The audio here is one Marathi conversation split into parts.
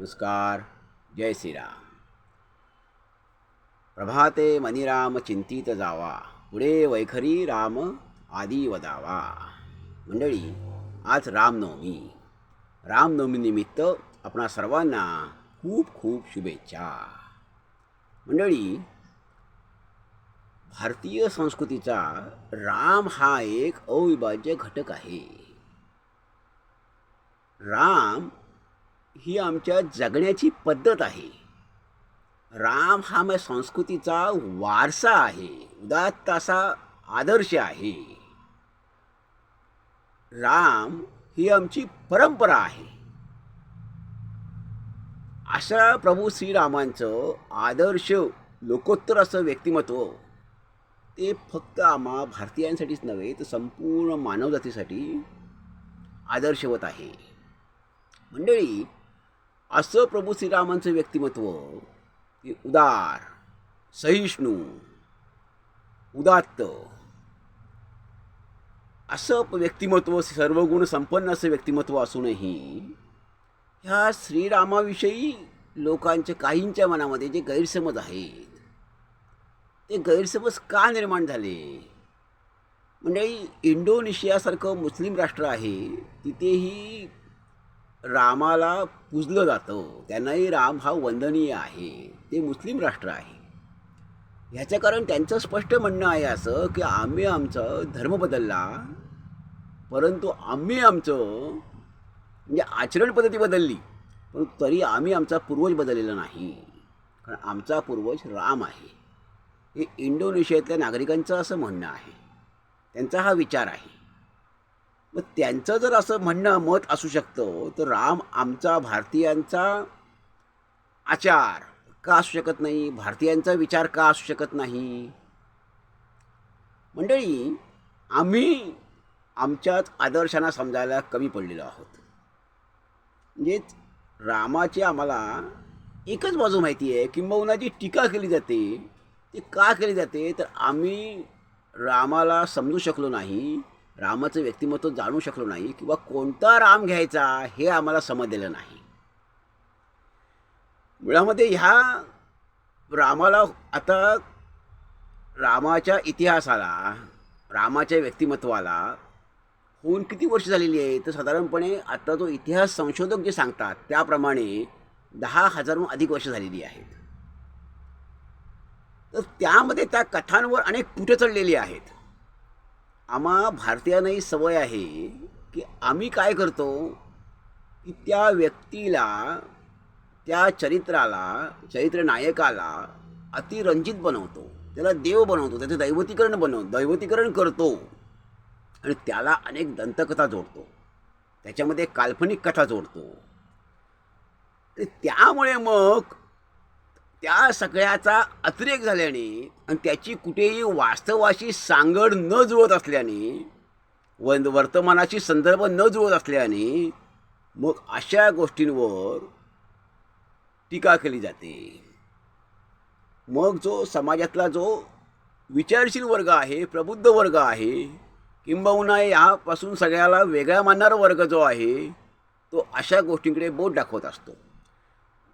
नमस्कार. जय श्रीराम. प्रभाते मनिराम चिंतित जावा, पुढे वैखरी राम आदी वदावा. मंडळी, आज रामनवमी. रामनवमीनिमित्त आपणा सर्वांना खूप खूप शुभेच्छा. मंडळी, भारतीय संस्कृतीचा राम हा एक अविभाज्य घटक आहे. राम ही आमच्या जगण्याची पद्धत आहे. राम हा माझ्या संस्कृतीचा वारसा आहे, उदात्त असा आदर्श आहे. राम ही आमची परंपरा आहे. अशा प्रभू श्रीरामांचं आदर्श लोकोत्तर असं व्यक्तिमत्व ते फक्त आम्हा भारतीयांसाठीच नव्हे तर संपूर्ण मानवजातीसाठी आदर्शवत आहे. मंडळी, असं प्रभू श्रीरामांचं व्यक्तिमत्व ते उदार, सहिष्णू, उदात्त असं व्यक्तिमत्व, सर्वगुण संपन्न असं व्यक्तिमत्व असूनही ह्या श्रीरामाविषयी लोकांच्या काहींच्या मनामध्ये जे गैरसमज आहेत ते गैरसमज का निर्माण झाले? म्हणजे इंडोनेशियासारखं मुस्लिम राष्ट्र आहे, तिथेही रामाला पूजलं जातं. त्यांनाही राम हा वंदनीय आहे. ते मुस्लिम राष्ट्र आहे. ह्याचं कारण त्यांचं स्पष्ट म्हणणं आहे असं की आम्ही आमचा धर्म बदलला, परंतु आम्ही आमचं म्हणजे आचरण पद्धती बदलली, पण तरी आम्ही आमचा पूर्वज बदललेला नाही, कारण आमचा पूर्वज राम आहे. हे इंडोनेशियातल्या नागरिकांचं असं म्हणणं आहे. त्यांचा हा विचार आहे. मग त्यांचं जर असं म्हणणं मत असू शकतं तर राम आमचा भारतीयांचा आचार का असू शकत नाही? भारतीयांचा विचार का असू शकत नाही? मंडळी, आम्ही आमच्याच आदर्शांना समजायला कमी पडलेलो आहोत. म्हणजेच रामाची आम्हाला एकच बाजू माहिती आहे, किंबहुना जी टीका केली जाते ती का केली जाते तर आम्ही रामाला समजू शकलो नाही, रामाचं व्यक्तिमत्व जाणू शकलो नाही, किंवा कोणता राम घ्यायचा हे आम्हाला समजलेलं नाही. मुळामध्ये ह्या रामाला आता रामाच्या इतिहासाला, रामाच्या व्यक्तिमत्वाला होऊन किती वर्ष झालेली आहे? तर साधारणपणे आता जो इतिहास संशोधक जे सांगतात त्याप्रमाणे 10,000हून अधिक वर्ष झालेली आहेत. तर त्यामध्ये त्या कथांवर अनेक पुठे चढलेली आहेत. आम्हा भारतीयांनाही सवय आहे की आम्ही काय करतो की त्या व्यक्तीला, त्या चरित्राला, चरित्रनायकाला अतिरंजित बनवतो, त्याला देव बनवतो, त्याचं दैवतीकरण करतो आणि त्याला अनेक दंतकथा जोडतो, त्याच्यामध्ये काल्पनिक कथा जोडतो. त्यामुळे मग त्या सगळ्याचा अतिरेक झाल्याने आणि त्याची कुठेही वास्तवाशी सांगड न जुळत असल्याने, वर्तमानाशी संदर्भ न जुळत असल्याने मग अशा गोष्टींवर टीका केली जाते. मग जो समाजातला जो विचारशील वर्ग आहे, प्रबुद्ध वर्ग आहे, किंबहुना यापासून सगळ्याला वेगळा मानणारा वर्ग जो आहे तो अशा गोष्टींकडे बोट दाखवत असतो.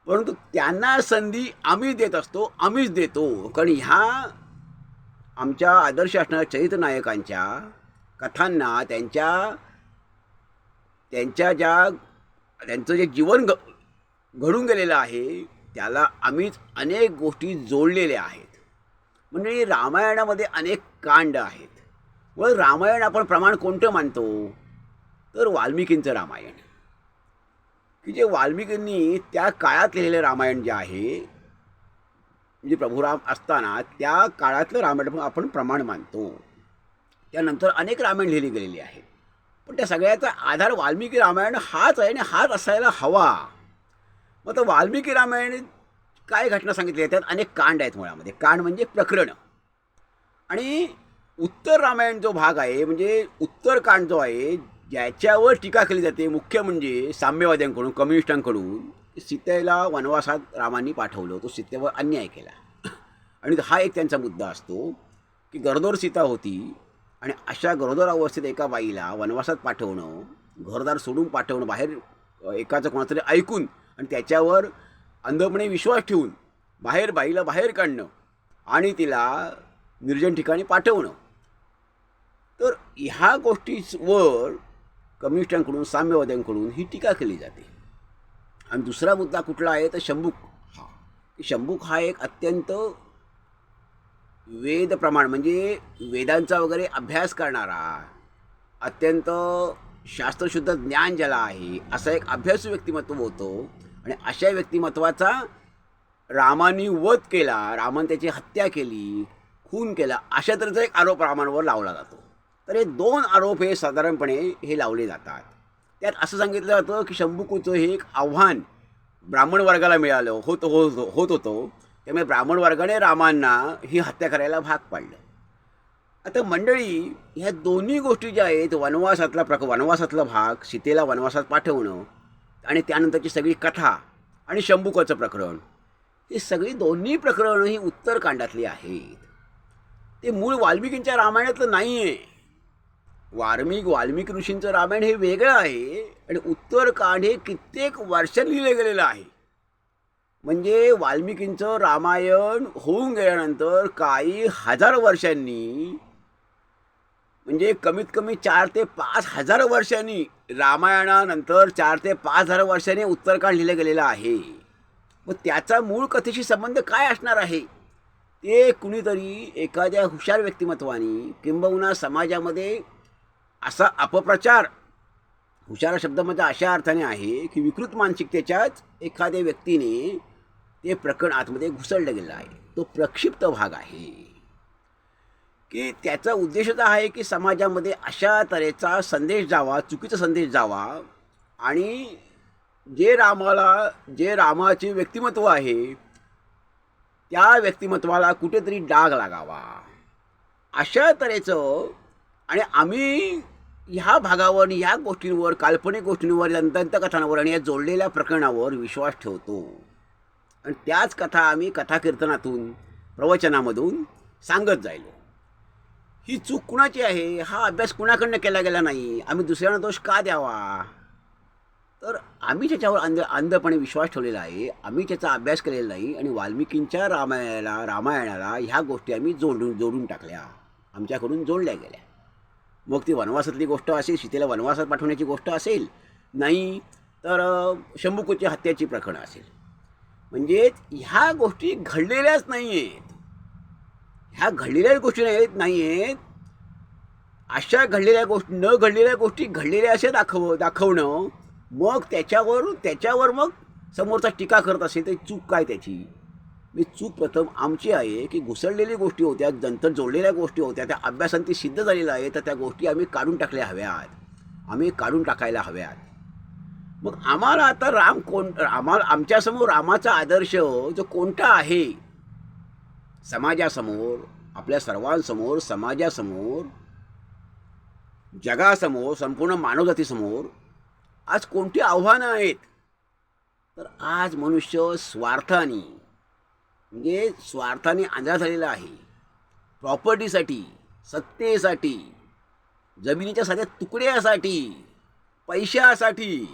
परंतु त्यांना संधी आम्हीच देत असतो, आम्हीच देतो. कारण ह्या आमच्या आदर्श असणाऱ्या चरित्रनायकांच्या कथांना, त्यांचं जे जीवन घडून गेलेलं आहे त्याला आम्हीच अनेक गोष्टी जोडलेल्या आहेत. म्हणजे रामायणामध्ये अनेक कांड आहेत. व रामायण आपण प्रमाण कोणतं मानतो तर वाल्मिकींचं रामायण, की जे वाल्मिकींनी त्या काळात लिहिलेलं रामायण जे आहे, म्हणजे प्रभुराम असताना त्या काळातलं रामायण आपण प्रमाण मानतो. त्यानंतर अनेक रामायण लिहिली गेलेली आहेत, पण त्या सगळ्याचा आधार वाल्मिकी रामायण हाच आहे आणि हाच असायला हवा. मग तर वाल्मिकी रामायण काय घटना सांगितली, त्यात अनेक कांड आहेत. मुळामध्ये कांड म्हणजे प्रकरण. आणि उत्तर रामायण जो भाग आहे, म्हणजे उत्तरकांड जो आहे, ज्याच्यावर टीका केली जाते मुख्य म्हणजे साम्यवाद्यांकडून, कम्युनिस्टांकडून, सीतेला वनवासात रामांनी पाठवलं, तो सीतेवर अन्याय केला. आणि हा एक त्यांचा मुद्दा असतो की गरोदर सीता होती आणि अशा गरोदर अवस्थेत एका बाईला वनवासात पाठवणं, घरदार सोडून पाठवणं, बाहेर एकाचं कोणातरी ऐकून आणि त्याच्यावर अंधपणे विश्वास ठेवून बाईला बाहेर काढणं आणि तिला निर्जन ठिकाणी पाठवणं. तर ह्या गोष्टींवर कम्युनिस्टांकडून साम्यवाद्यांकडून ही टीका केली जाते. आणि दुसरा मुद्दा कुठला आहे तर शंभूक हा. शंभूक हा एक अत्यंत वेद प्रमाण म्हणजे वेदांचा वगैरे अभ्यास करणारा, अत्यंत शास्त्रशुद्ध ज्ञान ज्याला आहे असा एक अभ्यासू व्यक्तिमत्व होतो. आणि अशा व्यक्तिमत्वाचा रामाने वध केला, रामाने त्याची हत्या केली, खून केला, अशा तऱ्हेचा एक आरोप रामांवर लावला जातो. तर हे दोन आरोप हे साधारणपणे हे लावले जातात. त्यात असं सांगितलं जातं की शंभुकूचं हे एक आव्हान ब्राह्मण वर्गाला मिळालं होत होतं. त्यामुळे ब्राह्मण वर्गाने रामांना ही हत्या करायला भाग पाडलं. आता मंडळी, ह्या दोन्ही गोष्टी ज्या आहेत, वनवासातला भाग, सीतेला वनवासात पाठवणं आणि त्यानंतरची सगळी कथा आणि शंभुकाचं प्रकरण, ही सगळी दोन्ही प्रकरणं ही उत्तरकांडातली आहेत. ते मूळ वाल्मिकींच्या रामायणातलं नाही आहे. वाल्मिकी ऋषींचं रामायण हे वेगळं आहे आणि उत्तरकांड हे कित्येक वर्षांनी लिहिलं गेलेलं आहे. म्हणजे वाल्मिकींचं रामायण होऊन गेल्यानंतर काही हजार वर्षांनी, म्हणजे कमीत कमी 4 ते 5 हजार वर्षांनी, रामायणानंतर 4 ते 5 हजार वर्षांनी उत्तरकांड लिहिलं गेलेलं आहे. मग त्याचा मूळ कथेशी संबंध काय असणार आहे ते कुणीतरी एखाद्या हुशार व्यक्तिमत्वाने किंबहुना समाजामध्ये असा अपप्रचार, हुशार शब्द म्हणजे अशा अर्थाने आहे की विकृत मानसिकतेच्याच एखाद्या व्यक्तीने ते प्रकरण आतमध्ये घुसळलं गेलं आहे. तो प्रक्षिप्त भाग आहे की त्याचा उद्देशच आहे की समाजामध्ये अशा तऱ्हेचा संदेश जावा, चुकीचा संदेश जावा आणि जे रामाचे व्यक्तिमत्व आहे त्या व्यक्तिमत्वाला कुठेतरी डाग लागावा अशा तऱ्हेचं. आणि आम्ही ह्या भागावर, ह्या गोष्टींवर, काल्पनिक गोष्टींवर, दंतकथांवर आणि या जोडलेल्या प्रकरणावर विश्वास ठेवतो. आणि त्याच कथा आम्ही कथाकीर्तनातून, प्रवचनामधून सांगत जायलो. ही चूक कुणाची आहे, हा अभ्यास कुणाकडनं केला गेला नाही. आम्ही दुसऱ्यांना दोष का द्यावा? तर आम्ही त्याच्यावर अंधपणे विश्वास ठेवलेला आहे. आम्ही त्याचा अभ्यास केलेला नाही. आणि वाल्मिकींच्या रामायणाला ह्या गोष्टी आम्ही जोडून टाकल्या, आमच्याकडून जोडल्या गेल्या. मग ती वनवासातली गोष्ट असेल, सीतेला वनवासात पाठवण्याची गोष्ट असेल, नाही तर शंभुकूच्या हत्याची प्रकरणं असेल. म्हणजे ह्या गोष्टी घडलेल्याच नाही आहेत. ह्या घडलेल्याच गोष्टी नाही आहेत. अशा न घडलेल्या गोष्टी घडलेल्या असे दाखवणं, मग त्याच्यावर मग समोरचा टीका करत असेल तर चूक काय त्याची? मी चूक प्रथम आमची आहे की घुसळलेली गोष्टी होत्या, नंतर जोडलेल्या गोष्टी होत्या, त्या अभ्यासांती सिद्ध झालेलं आहे. तर त्या गोष्टी आम्ही काढून टाकल्या हव्यात, आम्ही काढून टाकायला हव्यात. मग आम्हाला आता आमच्यासमोर रामाचा आदर्श जो कोणता आहे, समाजासमोर, आपल्या सर्वांसमोर, समाजासमोर, जगासमोर, संपूर्ण मानवजातीसमोर आज कोणती आव्हानं आहेत? तर आज मनुष्य स्वार्थाने आंधळा झालेला आहे. प्रॉपर्टीसाठी, सत्तेसाठी, जमिनीच्या साध्या तुकड्यासाठी, पैशासाठी,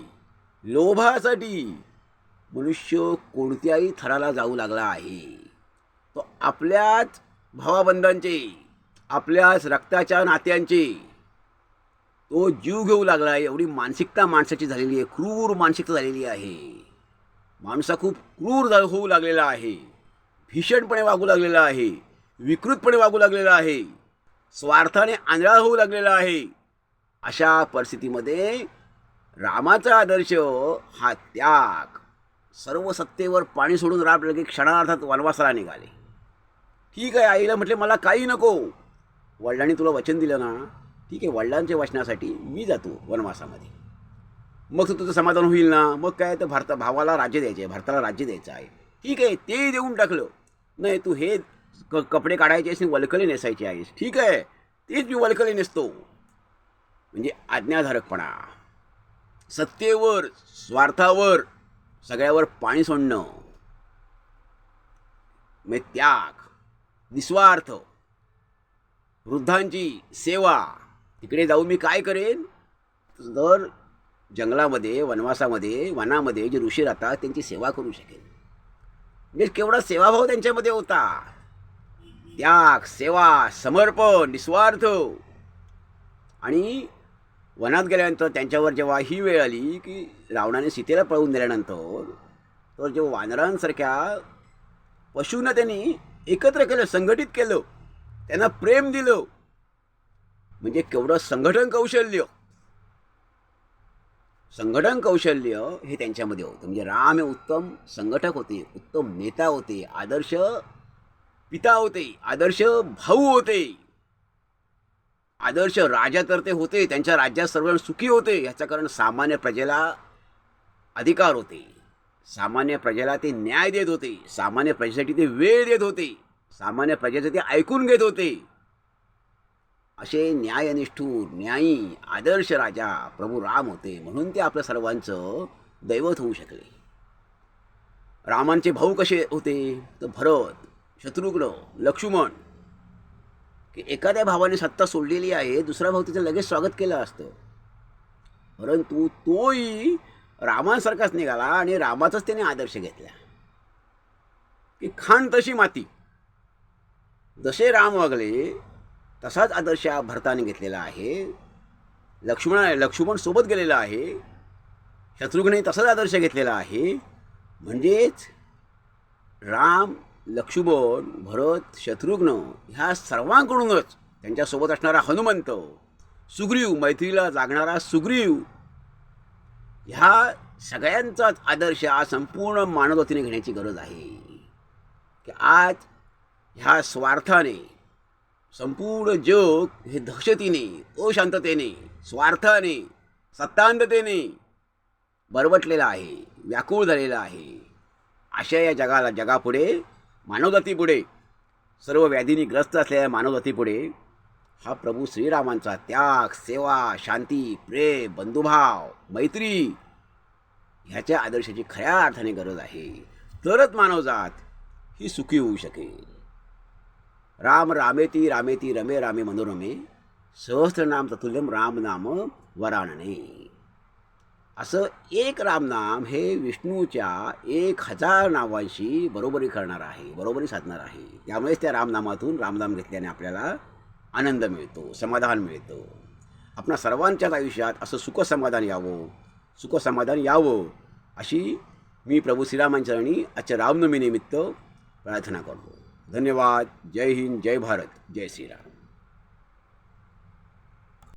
लोभासाठी मनुष्य कोणत्याही थराला जाऊ लागला आहे. तो आपल्याच भावाबंधांचे, आपल्याच रक्ताच्या नात्यांचे तो जीव घेऊ लागला आहे. एवढी मानसिकता माणसाची झालेली आहे, क्रूर मानसिकता झालेली आहे. माणसा खूप क्रूर होऊ लागलेला आहे, भीषणपणे वागू लागलेला आहे, विकृतपणे वागू लागलेला आहे, स्वार्थाने आंधळा होऊ लागलेला आहे. अशा परिस्थितीमध्ये रामाचा आदर्श हा त्याग, सर्व सत्तेवर पाणी सोडून राम लगे क्षणार्धात वनवासाला निघाले. ठीक आहे, आईला म्हटले मला काही नको, वडिलांनी तुला वचन दिलं ना, ठीक आहे, वडिलांच्या वचनासाठी मी जातो वनवासामध्ये. मग तुझं समाधान होईल ना? मग काय तर भावाला राज्य द्यायचे आहे, भारताला राज्य द्यायचं आहे. ठीक आहे, तेही देऊन टाकलं. नाही, तू हे कपडे काढायचे आहेस, वलकली नेसायचे आहेस. ठीक आहे, तेच मी वलकली नेसतो. म्हणजे आज्ञाधारकपणा, सत्तेवर, स्वार्थावर, सगळ्यावर पाणी सोडणं, म्हणजे त्याग, निस्वार्थ, वृद्धांची सेवा. तिकडे जाऊन मी काय करेन? तर जंगलामध्ये वनवासामध्ये वनामध्ये जे ऋषी राहतात त्यांची सेवा करू शकेल. म्हणजे केवढा सेवाभाव त्यांच्यामध्ये होता. त्याग, सेवा, समर्पण, निस्वार्थ. आणि वनात गेल्यानंतर त्यांच्यावर जेव्हा ही वेळ आली की रावणाने सीतेला पळवून दिल्यानंतर तर जेव्हा वानरांसारख्या पशूंना त्यांनी एकत्र केलं, संघटित केलं, त्यांना प्रेम दिलं. म्हणजे केवढं संघटन कौशल्य हे त्यांच्यामध्ये होतं. म्हणजे राम हे उत्तम संघटक होते, उत्तम नेता होते, आदर्श पिता होते, आदर्श भाऊ होते, आदर्श राजा तर ते होते. त्यांच्या राज्यात सर्व सुखी होते. याचं कारण सामान्य प्रजेला अधिकार होते, सामान्य प्रजेला ते न्याय देत होते, सामान्य प्रजेसाठी ते वेळ देत होते, सामान्य प्रजेचं ते ऐकून घेत होते. असे न्यायनिष्ठूर, न्यायी, आदर्श राजा प्रभू राम होते. म्हणून ते आपल्या सर्वांचं दैवत होऊ शकले. रामांचे भाऊ कसे होते तर भरत, शत्रुघ्न, लक्ष्मण. की एखाद्या भावाने सत्ता सोडलेली आहे, दुसरा भाऊ तिचं लगेच स्वागत केलं असतं, परंतु तोही रामांसारखाच निघाला आणि रामाचाच त्याने आदर्श घेतला. की खाण तशी माती, जसे राम वागले तसाच आदर्श भरताने घेतलेला आहे. लक्ष्मण सोबत गेलेला आहे, शत्रुघ्नने तसाच आदर्श घेतलेला आहे. म्हणजेच राम, लक्ष्मण, भरत, शत्रुघ्न ह्या सर्वांकडूनच त्यांच्यासोबत असणारा हनुमंत, सुग्रीव, मैत्रीला जागणारा सुग्रीव, ह्या सगळ्यांचाच आदर्श आज संपूर्ण मानवजातीने घेण्याची गरज आहे. की आज ह्या स्वार्थाने संपूर्ण जग हे दहशतीने, अशांततेने, स्वार्थाने, सत्तांधतेने बरबटलेलं आहे, व्याकुळ झालेलं आहे. अशा या जगापुढे, मानवजातीपुढे, सर्व व्याधींनी ग्रस्त असलेल्या मानवजातीपुढे हा प्रभू श्रीरामांचा त्याग, सेवा, शांती, प्रेम, बंधुभाव, मैत्री ह्याच्या आदर्शाची खऱ्या अर्थाने गरज आहे. तरच मानवजात ही सुखी होऊ शकेल. राम रामेती रामेती रमे रामे मनोरमे सहस्रनाम ततुल्यम राम नाम वरानने. असं एक रामनाम हे विष्णूच्या 1000 नावांशी बरोबरी करणार आहे, बरोबरी साधणार आहे. त्यामुळेच त्या रामनामातून रामनाम घेतल्याने आपल्याला आनंद मिळतो, समाधान मिळतं. आपणा सर्वांच्याच आयुष्यात असं सुखसमाधान यावं अशी मी प्रभू श्रीरामांचरणी आजच्या रामनवमीनिमित्त प्रार्थना करतो. धन्यवाद. जय हिंद, जय भारत, जय श्रीराम.